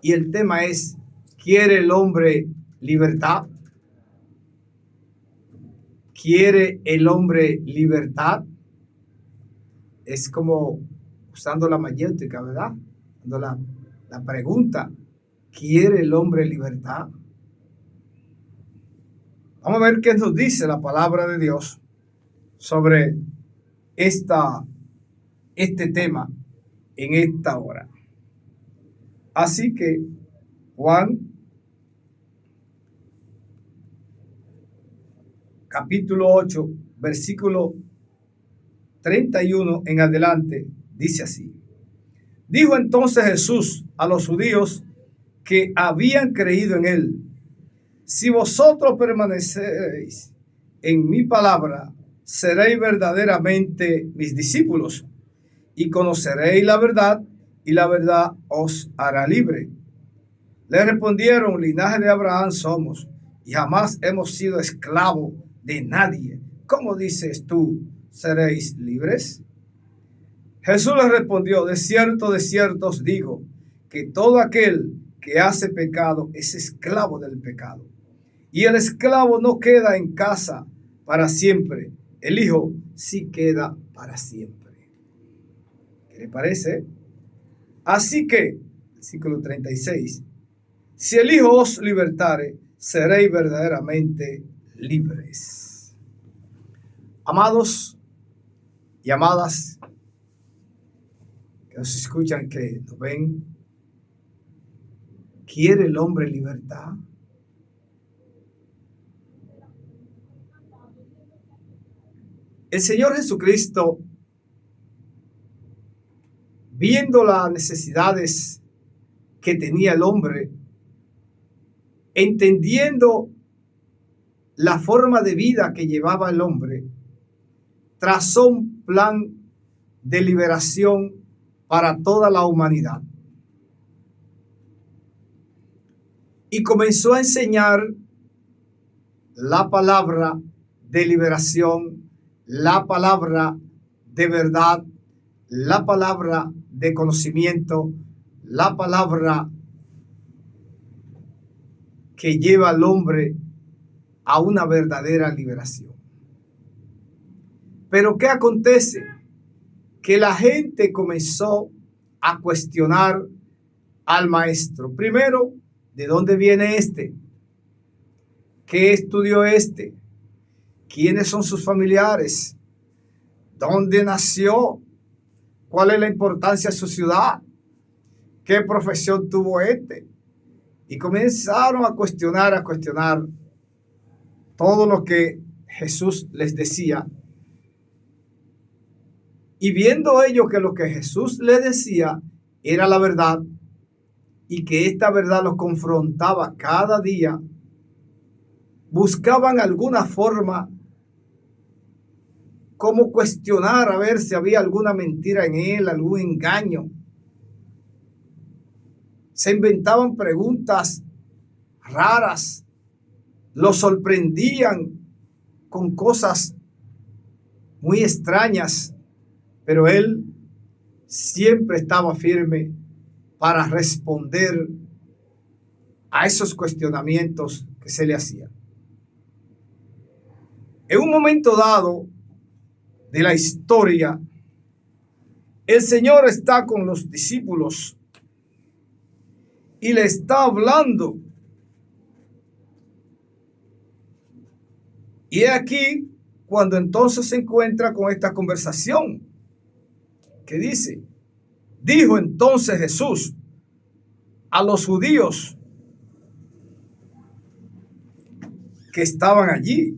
y el tema es, ¿quiere el hombre libertad? ¿Quiere el hombre libertad? Es como usando la mayéutica, ¿verdad? Cuando la pregunta, ¿quiere el hombre libertad? Vamos a ver qué nos dice la palabra de Dios sobre este tema en esta hora. Así que Juan capítulo 8, versículo 31 en adelante, dice así. Dijo entonces Jesús a los judíos que habían creído en él: si vosotros permanecéis en mi palabra, seréis verdaderamente mis discípulos, y conoceréis la verdad, y la verdad os hará libre. Le respondieron: linaje de Abraham somos, y jamás hemos sido esclavos de nadie. ¿Cómo dices tú, seréis libres? Jesús les respondió: de cierto os digo, que todo aquel que hace pecado es esclavo del pecado. Y el esclavo no queda en casa para siempre, el Hijo sí queda para siempre. ¿Qué le parece? Así que, versículo 36, si el Hijo os libertare, seréis verdaderamente libres. Amados y amadas que nos escuchan, que nos ven, ¿quiere el hombre libertad? El Señor Jesucristo, viendo las necesidades que tenía el hombre, entendiendo la forma de vida que llevaba el hombre, trazó un plan de liberación para toda la humanidad. Y comenzó a enseñar la palabra de liberación, la palabra de verdad, la palabra de conocimiento, la palabra que lleva al hombre a una verdadera liberación. Pero ¿qué acontece? Que la gente comenzó a cuestionar al maestro. Primero, ¿de dónde viene este? ¿Qué estudió este? ¿Quiénes son sus familiares? ¿Dónde nació? ¿Cuál es la importancia de su ciudad? ¿Qué profesión tuvo este? Y comenzaron a cuestionar todo lo que Jesús les decía. Y viendo ellos que lo que Jesús les decía era la verdad y que esta verdad los confrontaba cada día, buscaban alguna forma como cuestionar a ver si había alguna mentira en él, algún engaño. Se inventaban preguntas raras, lo sorprendían con cosas muy extrañas, pero él siempre estaba firme para responder a esos cuestionamientos que se le hacían. En un momento dado de la historia, el Señor está con los discípulos y le está hablando. Y es aquí cuando entonces se encuentra con esta conversación que dice: dijo entonces Jesús a los judíos que estaban allí.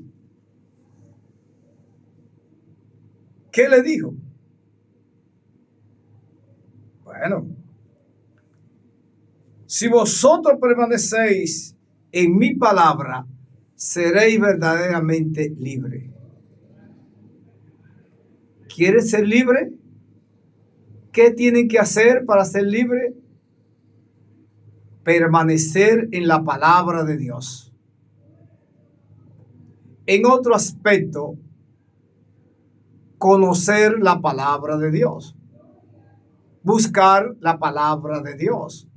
¿Qué le dijo? Bueno, si vosotros permanecéis en mi palabra, seréis verdaderamente libres. ¿Quieren ser libres? ¿Qué tienen que hacer para ser libres? Permanecer en la palabra de Dios. En otro aspecto, conocer la palabra de Dios. Buscar la palabra de Dios.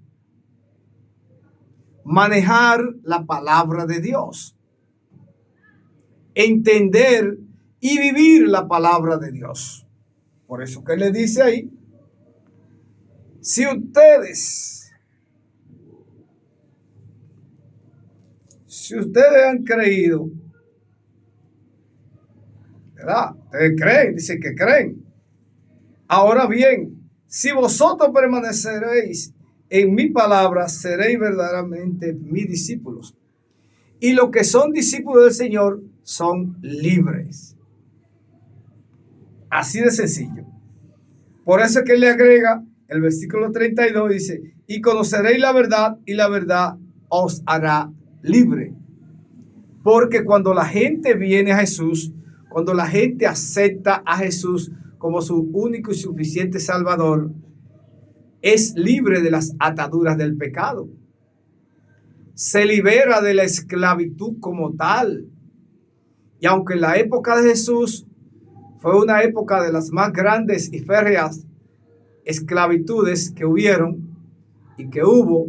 manejar la palabra de Dios, entender y vivir la palabra de Dios. Por eso que le dice ahí, si ustedes han creído, ¿verdad? Ustedes creen, dice que creen. Ahora bien, si vosotros permaneceréis en mi palabra, seréis verdaderamente mis discípulos. Y los que son discípulos del Señor son libres. Así de sencillo. Por eso es que él le agrega el versículo 32, dice, y conoceréis la verdad y la verdad os hará libre. Porque cuando la gente viene a Jesús, cuando la gente acepta a Jesús como su único y suficiente Salvador, es libre de las ataduras del pecado. Se libera de la esclavitud como tal. Y aunque en la época de Jesús fue una época de las más grandes y férreas esclavitudes que hubieron y que hubo,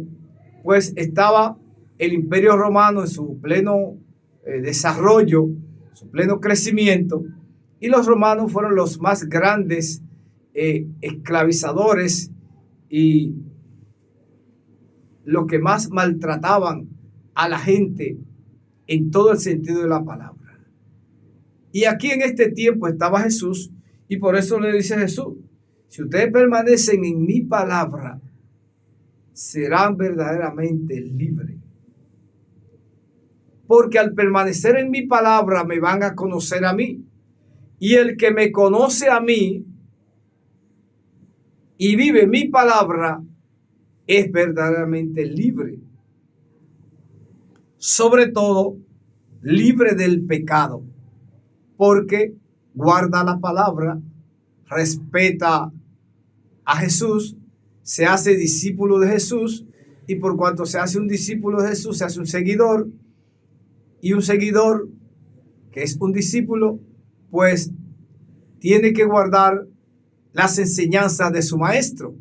pues estaba el Imperio Romano en su pleno desarrollo, su pleno crecimiento, y los romanos fueron los más grandes esclavizadores y los que más maltrataban a la gente en todo el sentido de la palabra. Y aquí en este tiempo estaba Jesús, y por eso le dice Jesús, si ustedes permanecen en mi palabra, serán verdaderamente libres. Porque al permanecer en mi palabra me van a conocer a mí. Y el que me conoce a mí y vive mi palabra es verdaderamente libre. Sobre todo, libre del pecado. Porque guarda la palabra, respeta a Jesús, se hace discípulo de Jesús, y por cuanto se hace un discípulo de Jesús, se hace un seguidor, y un seguidor que es un discípulo, pues tiene que guardar las enseñanzas de su maestro.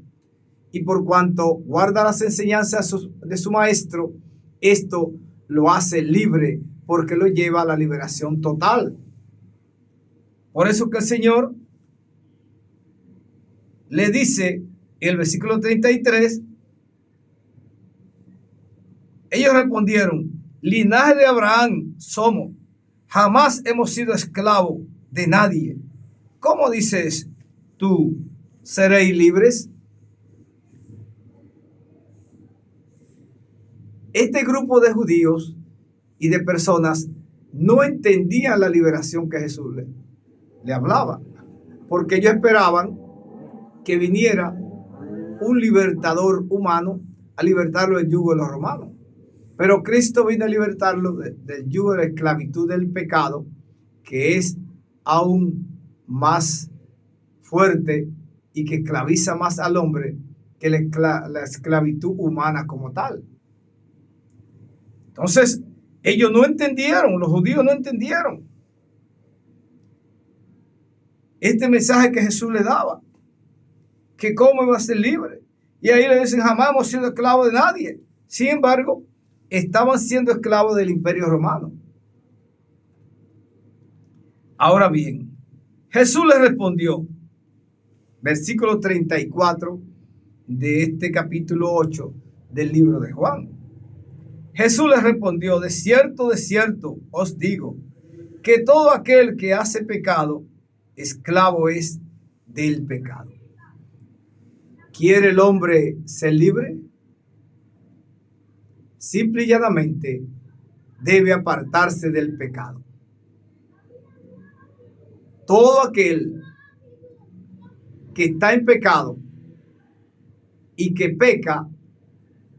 Y por cuanto guarda las enseñanzas de su maestro, esto lo hace libre, porque lo lleva a la liberación total. Por eso que el Señor le dice en el versículo 33, ellos respondieron, linaje de Abraham somos, jamás hemos sido esclavos de nadie. ¿Cómo dices tú, seréis libres? Este grupo de judíos y de personas no entendían la liberación que Jesús le hablaba, porque ellos esperaban que viniera un libertador humano a libertarlo del yugo de los romanos. Pero Cristo vino a libertarlo del yugo de la esclavitud del pecado, que es aún más fuerte y que esclaviza más al hombre que la esclavitud humana como tal. Entonces, ellos no entendieron, los judíos no entendieron este mensaje que Jesús le daba, que cómo iba a ser libre. Y ahí le dicen, jamás hemos sido esclavos de nadie. Sin embargo, estaban siendo esclavos del Imperio Romano. Ahora bien, Jesús les respondió, versículo 34 de este capítulo 8 del libro de Juan. Jesús les respondió, de cierto os digo, que todo aquel que hace pecado, esclavo es del pecado. ¿Quiere el hombre ser libre? Simple y llanamente debe apartarse del pecado. Todo aquel que está en pecado y que peca,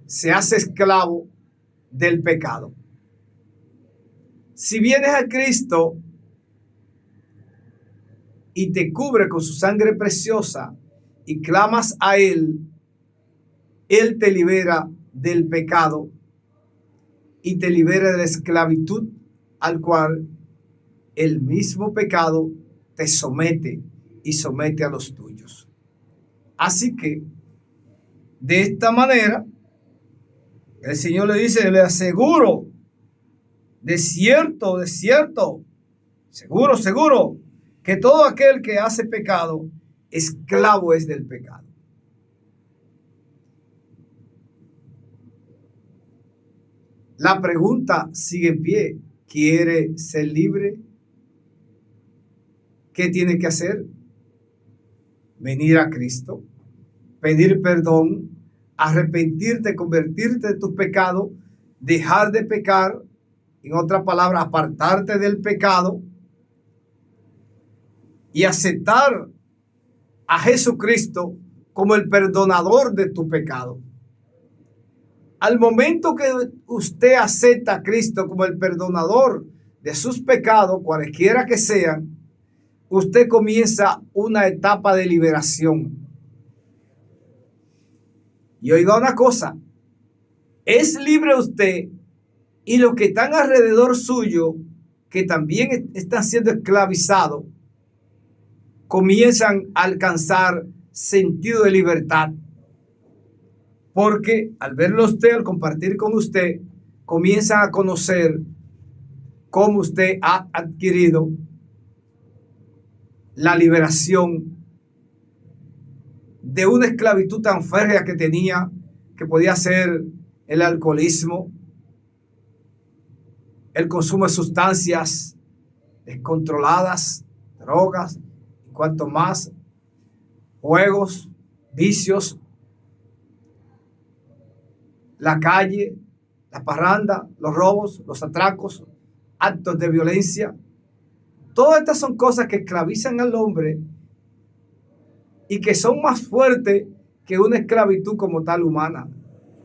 se hace esclavo del pecado. Si vienes a Cristo y te cubre con su sangre preciosa y clamas a Él, Él te libera del pecado y te libera de la esclavitud al cual el mismo pecado te somete y somete a los tuyos. Así que, de esta manera, El Señor le dice, le aseguro, de cierto, seguro, seguro, que todo aquel que hace pecado, esclavo es del pecado. La pregunta sigue en pie. ¿Quiere ser libre? ¿Qué tiene que hacer? Venir a Cristo, pedir perdón, arrepentirte, convertirte de tus pecados, dejar de pecar, en otras palabras, apartarte del pecado y aceptar a Jesucristo como el perdonador de tu pecado. Al momento que usted acepta a Cristo como el perdonador de sus pecados, cualquiera que sean, usted comienza una etapa de liberación. Y oiga una cosa, es libre usted y los que están alrededor suyo, que también están siendo esclavizados, comienzan a alcanzar sentido de libertad. Porque al verlo usted, al compartir con usted, comienzan a conocer cómo usted ha adquirido la liberación de una esclavitud tan férrea que tenía, que podía ser el alcoholismo, el consumo de sustancias descontroladas, drogas, y cuanto más, juegos, vicios, la calle, la parranda, los robos, los atracos, actos de violencia. Todas estas son cosas que esclavizan al hombre y que son más fuertes que una esclavitud como tal humana,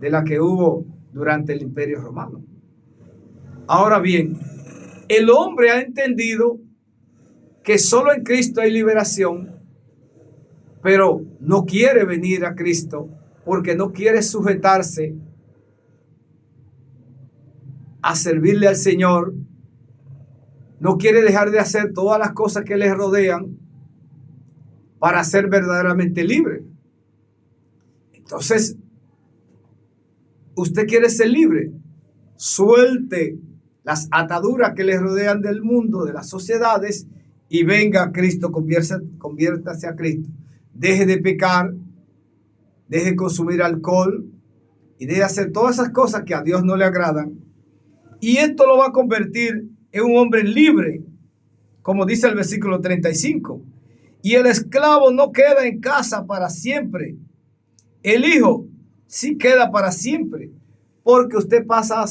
de la que hubo durante el Imperio Romano. Ahora bien, el hombre ha entendido que solo en Cristo hay liberación, pero no quiere venir a Cristo porque no quiere sujetarse a servirle al Señor, no quiere dejar de hacer todas las cosas que le rodean para ser verdaderamente libre. Entonces, usted quiere ser libre, suelte las ataduras que le rodean del mundo, de las sociedades, y venga a Cristo, conviértase a Cristo. Deje de pecar, deje de consumir alcohol y deje de hacer todas esas cosas que a Dios no le agradan. Y esto lo va a convertir en un hombre libre, como dice el versículo 35. Y el esclavo no queda en casa para siempre. El hijo sí queda para siempre, porque usted pasa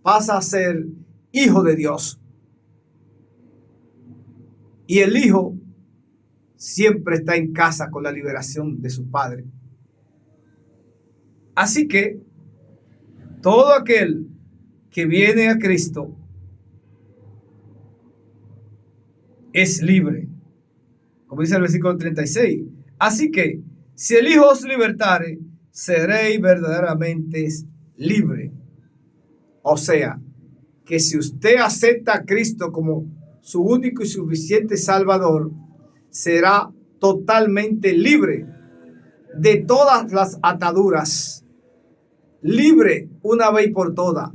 a ser hijo de Dios. Y el hijo siempre está en casa con la liberación de su padre. Así que todo aquel que viene a Cristo es libre, como dice el versículo 36. Así que si el Hijo os libertare, seréis verdaderamente libre. O sea, que si usted acepta a Cristo como su único y suficiente Salvador, será totalmente libre de todas las ataduras, libre una vez por todas,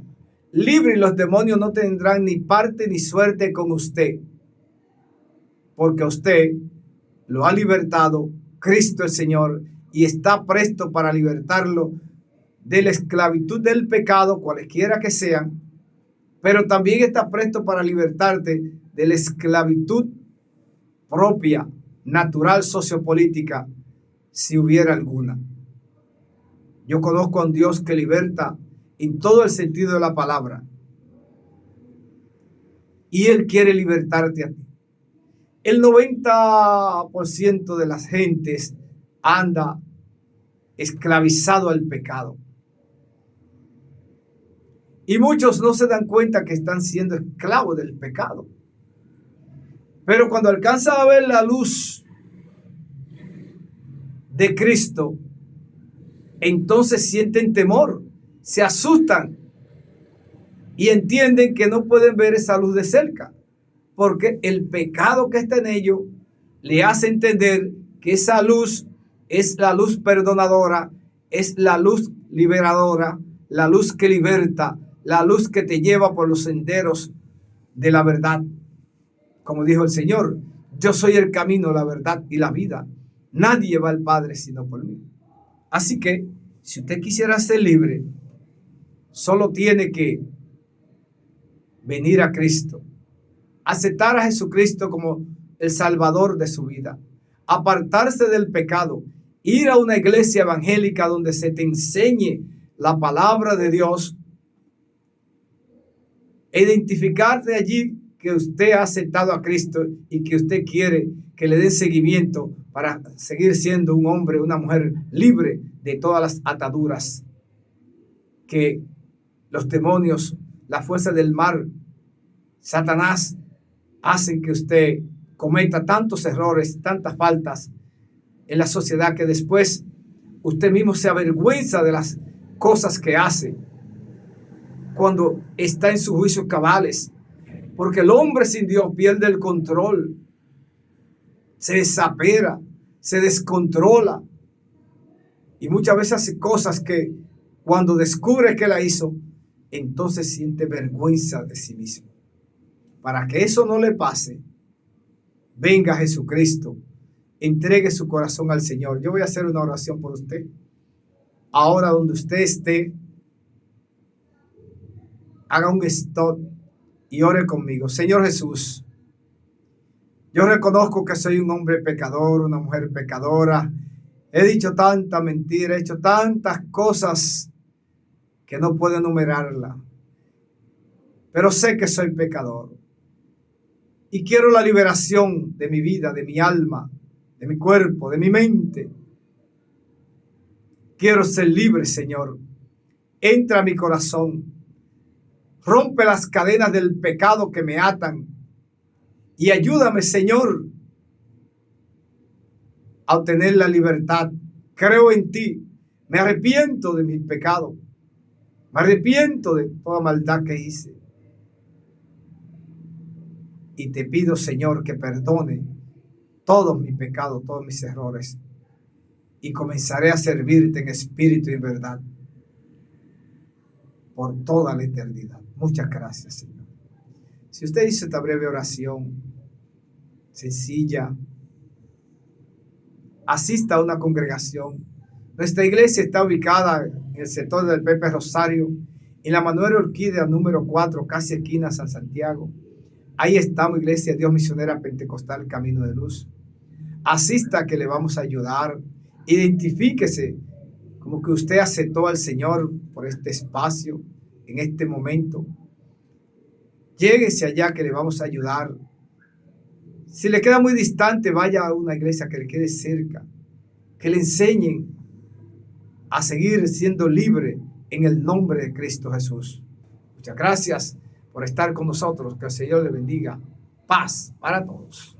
libre, y los demonios no tendrán ni parte ni suerte con usted, porque usted lo ha libertado Cristo el Señor y está presto para libertarlo de la esclavitud del pecado, cualquiera que sean, pero también está presto para libertarte de la esclavitud propia, natural, sociopolítica, si hubiera alguna. Yo conozco a un Dios que liberta en todo el sentido de la palabra, y Él quiere libertarte a ti. El 90% de las gentes anda esclavizado al pecado. Y muchos no se dan cuenta que están siendo esclavos del pecado. Pero cuando alcanzan a ver la luz de Cristo, entonces sienten temor, se asustan y entienden que no pueden ver esa luz de cerca, porque el pecado que está en ellos le hace entender que esa luz es la luz perdonadora, es la luz liberadora, la luz que liberta, la luz que te lleva por los senderos de la verdad. Como dijo el Señor, yo soy el camino, la verdad y la vida. Nadie va al Padre sino por mí. Así que, si usted quisiera ser libre, solo tiene que venir a Cristo, aceptar a Jesucristo como el Salvador de su vida, apartarse del pecado, ir a una iglesia evangélica donde se te enseñe la palabra de Dios, identificarte allí que usted ha aceptado a Cristo y que usted quiere que le den seguimiento para seguir siendo un hombre, una mujer libre de todas las ataduras que los demonios, la fuerza del mal, Satanás, hacen que usted cometa tantos errores, tantas faltas en la sociedad que después usted mismo se avergüenza de las cosas que hace cuando está en sus juicios cabales. Porque el hombre sin Dios pierde el control, se desapera, se descontrola y muchas veces hace cosas que cuando descubre que la hizo, entonces siente vergüenza de sí mismo. Para que eso no le pase, venga Jesucristo, entregue su corazón al Señor. Yo voy a hacer una oración por usted. Ahora donde usted esté, haga un stop y ore conmigo. Señor Jesús, yo reconozco que soy un hombre pecador, una mujer pecadora. He dicho tanta mentira, he hecho tantas cosas que no puedo enumerarla. Pero sé que soy pecador. Y quiero la liberación de mi vida, de mi alma, de mi cuerpo, de mi mente. Quiero ser libre, Señor. Entra a mi corazón. Rompe las cadenas del pecado que me atan. Y ayúdame, Señor, a obtener la libertad. Creo en ti. Me arrepiento de mi pecado. Me arrepiento de toda maldad que hice. Y te pido, Señor, que perdone todos mis pecados, todos mis errores. Y comenzaré a servirte en espíritu y verdad por toda la eternidad. Muchas gracias, Señor. Si usted hizo esta breve oración, sencilla, asista a una congregación. Nuestra iglesia está ubicada en el sector del Pepe Rosario, en la Manuel Orquídea número 4, casi esquina San Santiago. Ahí estamos, Iglesia Dios Misionera Pentecostal Camino de Luz. Asista, que le vamos a ayudar. Identifíquese como que usted aceptó al Señor por este espacio, en este momento. Lléguese allá, que le vamos a ayudar. Si le queda muy distante, vaya a una iglesia que le quede cerca, que le enseñen a seguir siendo libre en el nombre de Cristo Jesús. Muchas gracias por estar con nosotros. Que el Señor le bendiga. Paz para todos.